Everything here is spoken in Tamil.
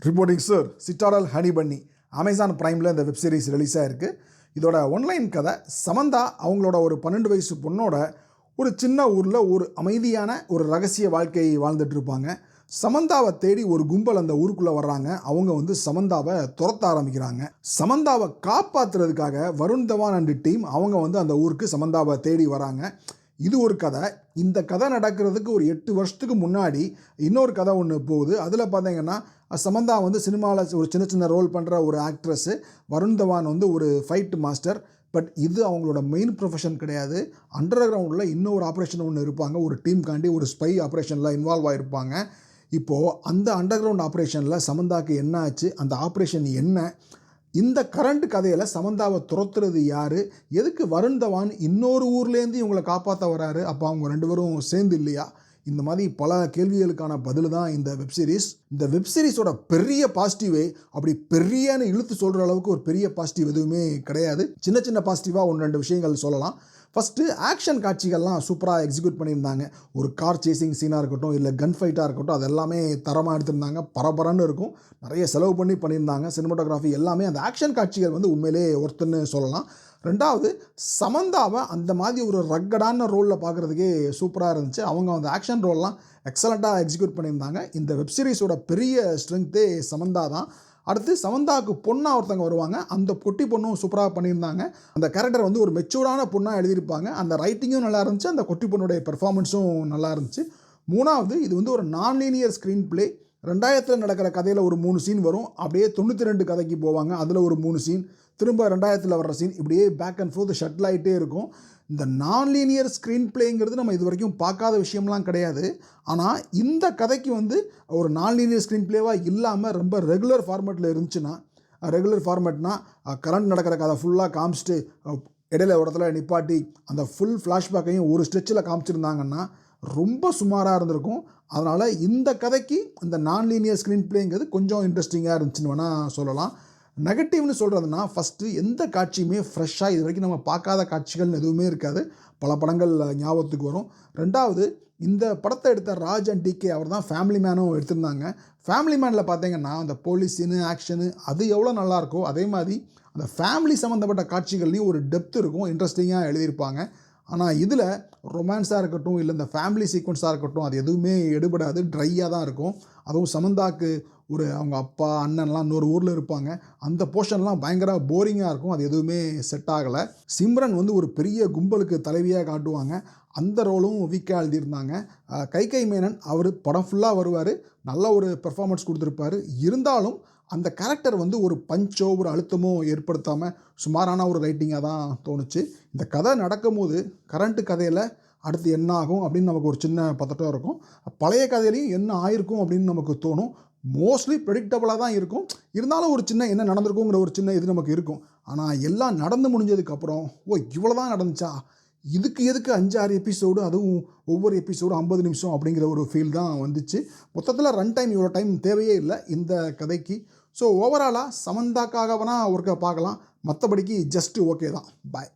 ரிப்போர்ட்டிங் சார் சிட்டாடல் ஹனி பன்னி அமேசான் ப்ரைமில் இந்த வெப் சீரிஸ் ரிலீஸ் ஆகிருக்கு. இதோட ஒன்லைன் கதை சமந்தா அவங்களோட ஒரு 12 வயசு பொண்ணோட ஒரு சின்ன ஊரில் ஒரு அமைதியான ஒரு ரகசிய வாழ்க்கையை வாழ்ந்துட்டு இருப்பாங்க. சமந்தாவை தேடி ஒரு கும்பல் அந்த ஊருக்குள்ளே வர்றாங்க. அவங்க சமந்தாவை துரத்த ஆரம்பிக்கிறாங்க. சமந்தாவை காப்பாற்றுறதுக்காக வருண் தவான் அண்ட் டீம் அவங்க அந்த ஊருக்கு சமந்தாவை தேடி வராங்க. இது ஒரு கதை. இந்த கதை நடக்கிறதுக்கு ஒரு 8 வருஷத்துக்கு முன்னாடி இன்னொரு கதை ஒன்று போகுது. அதில் பார்த்தீங்கன்னா சமந்தா சினிமாவில் ஒரு சின்ன சின்ன ரோல் பண்ணுற ஒரு ஆக்ட்ரஸ்ஸு, வருண் தவான் ஒரு ஃபைட் மாஸ்டர். பட் இது அவங்களோட மெயின் ப்ரொஃபஷன் கிடையாது. அண்டர் கிரவுண்டில் இன்னொரு ஆப்ரேஷன் ஒன்று இருப்பாங்க. ஒரு டீம்காண்டி ஒரு ஸ்பை ஆப்ரேஷனில் இன்வால்வ் ஆகிருப்பாங்க. இப்போது அந்த அண்டர் கிரவுண்ட் ஆப்ரேஷனில் சமந்தாவுக்கு என்ன ஆச்சு, அந்த ஆப்ரேஷன் என்ன, இந்த கரண்ட் கதையில் சமந்தாவை துரத்துறது யார், எதுக்கு வருண் தவான் இன்னொரு ஊர்லேருந்து இவங்களை காப்பாற்ற வராரு, அப்போ அவங்க 2 பேரும் சேர்ந்து இல்லையா, இந்த மாதிரி பல கேள்விகளுக்கான பதில் தான் இந்த வெப்சீரிஸ். இந்த வெப்சீரிஸோட பெரிய பாசிட்டிவே அப்படி பெரியன்னு இழுத்து சொல்கிற அளவுக்கு ஒரு பெரிய பாசிட்டிவ் எதுவுமே கிடையாது. சின்ன சின்ன பாசிட்டிவாக 1-2 விஷயங்கள் சொல்லலாம். ஃபஸ்ட்டு ஆக்ஷன் காட்சிகள்லாம் சூப்பராக எக்ஸிக்யூட் பண்ணியிருந்தாங்க. ஒரு கார் சேசிங் சீனாக இருக்கட்டும், இல்லை கன் ஃபைட்டாக இருக்கட்டும், அது எல்லாமே தரமாக எடுத்திருந்தாங்க. பரபரன்னு இருக்கும். நிறைய செலவு பண்ணியிருந்தாங்க. சினிமாட்டோகிராஃபி எல்லாமே அந்த ஆக்ஷன் காட்சிகள் உண்மையிலே ஒருத்தன்னு சொல்லலாம். 2வது, சமந்தாவை அந்த மாதிரி ஒரு ரக்கடான ரோலில் பார்க்குறதுக்கே சூப்பராக இருந்துச்சு. அவங்க அந்த ஆக்ஷன் ரோல்லாம் எக்ஸலண்ட்டாக எக்ஸிக்யூட் பண்ணியிருந்தாங்க. இந்த வெப்சீரிஸோட பெரிய ஸ்ட்ரென்த்தே சமந்தா தான். அடுத்து சமந்தாவுக்கு பொண்ணாக ஒருத்தங்க வருவாங்க. அந்த குட்டி பொண்ணும் சூப்பராக பண்ணியிருந்தாங்க. அந்த கேரக்டர் ஒரு மெச்சூர்டான பொண்ணாக எழுதியிருப்பாங்க. அந்த ரைட்டிங்கும் நல்லா இருந்துச்சு. அந்த குட்டி பொண்ணுடைய பெர்ஃபார்மன்ஸும் நல்லா இருந்துச்சு. 3வது, இது ஒரு நான் லீனியர் ஸ்க்ரீன் பிளே. 2000 நடக்கிற கதையில் ஒரு 3 சீன் வரும். அப்படியே 92 கதைக்கு போவாங்க. அதில் ஒரு 3 சீன், திரும்ப 2000 வர்ற சீன், இப்படியே பேக் அண்ட் ஃபோர்த் ஷட்டில் ஆகிட்டே இருக்கும். இந்த நான் லீனியர் ஸ்க்ரீன் பிளேங்கிறது நம்ம இது வரைக்கும் பார்க்காத விஷயம்லாம் கிடையாது. ஆனால் இந்த கதைக்கு ஒரு நான் லீனியர் ஸ்க்ரீன் பிளேவாக இல்லாமல் ரொம்ப ரெகுலர் ஃபார்மேட்டில் இருந்துச்சுன்னா, ரெகுலர் ஃபார்மேட்னா கரண்ட் நடக்கிற கதை ஃபுல்லாக காமிச்சிட்டு இடையில ஒரு இடத்துல நிப்பாட்டி அந்த ஃபுல் ஃப்ளாஷ்பேக்கையும் ஒரு ஸ்ட்ரெச்சில் காமிச்சிருந்தாங்கன்னா ரொம்ப சுமாராக இருந்திருக்கும். அதனால் இந்த கதைக்கு இந்த நான் லீனியர் ஸ்க்ரீன் பிளேங்கிறது கொஞ்சம் இன்ட்ரெஸ்டிங்காக இருந்துச்சுன்னு வேணால் சொல்லலாம். நெகட்டிவ்னு சொல்கிறதுனா, ஃபஸ்ட்டு எந்த காட்சியுமே ஃப்ரெஷ்ஷாக இது வரைக்கும் நம்ம பார்க்காத காட்சிகள்னு எதுவுமே இருக்காது. பல படங்கள் ஞாபகத்துக்கு வரும். 2வது, இந்த படத்தை எடுத்த ராஜ் அண்ட் டிகே அவர் தான் ஃபேமிலி மேனும் எடுத்திருந்தாங்க. ஃபேமிலி மேனில் பார்த்தீங்கன்னா அந்த போலீஸ் சீனு, ஆக்ஷனு அது எவ்வளோ நல்லாயிருக்கோ அதே மாதிரி அந்த ஃபேமிலி சம்மந்தப்பட்ட காட்சிகள்லேயும் ஒரு டெப்த் இருக்கும், இன்ட்ரெஸ்டிங்காக எழுதியிருப்பாங்க. ஆனால் இதில் ரொமான்ஸாக இருக்கட்டும், இல்லை இந்த ஃபேமிலி சீக்வன்ஸாக இருக்கட்டும், அது எதுவுமே எடுபடாது, ட்ரையாக தான் இருக்கும். அதுவும் சமந்தாக்கு அவங்க அப்பா அண்ணன்லாம் இன்னொரு ஊரில் இருப்பாங்க. அந்த போர்ஷன்லாம் பயங்கர போரிங்காக இருக்கும். அது எதுவுமே செட் ஆகலை. சிம்ரன் ஒரு பெரிய கும்பலுக்கு தலைவியாக காட்டுவாங்க. அந்த ரோலும் வீக்காக எழுதியிருந்தாங்க. கைகை மேனன் அவர் படம் ஃபுல்லாக வருவார், நல்ல ஒரு பெர்ஃபார்மன்ஸ் கொடுத்துருப்பார். இருந்தாலும் அந்த கேரக்டர் ஒரு பஞ்சோ ஒரு அழுத்தமோ ஏற்படுத்தாமல் சுமாரான ஒரு ரைட்டிங்காக தான் தோணுச்சு. இந்த கதை நடக்கும்போது கரண்ட்டு கதையில் அடுத்து என்ன ஆகும் அப்படின்னு நமக்கு ஒரு சின்ன பதட்டம் இருக்கும். பழைய கதையிலையும் என்ன ஆயிருக்கும் அப்படின்னு நமக்கு தோணும். மோஸ்ட்லி ப்ரெடிக்டபுளாக தான் இருக்கும். இருந்தாலும் ஒரு சின்ன என்ன நடந்திருக்குங்கிற ஒரு சின்ன இது நமக்கு இருக்கும். ஆனால் எல்லாம் நடந்து முடிஞ்சதுக்கப்புறம் இவ்வளோ தான் நடந்துச்சா, இதுக்கு எதுக்கு 5-6 எபிசோடு, அதுவும் ஒவ்வொரு எபிசோடு 50 நிமிஷம் அப்படிங்கிற ஒரு ஃபீல் தான் வந்துச்சு. மொத்தத்தில் ரன் டைம் இவ்வளோ டைம் தேவையே இல்லை இந்த கதைக்கு. ஸோ ஓவராலாக சமந்தாக்காக வேணால் ஒர்க்கை பார்க்கலாம், மற்றபடிக்கு ஜஸ்ட்டு ஓகே தான். பாய்.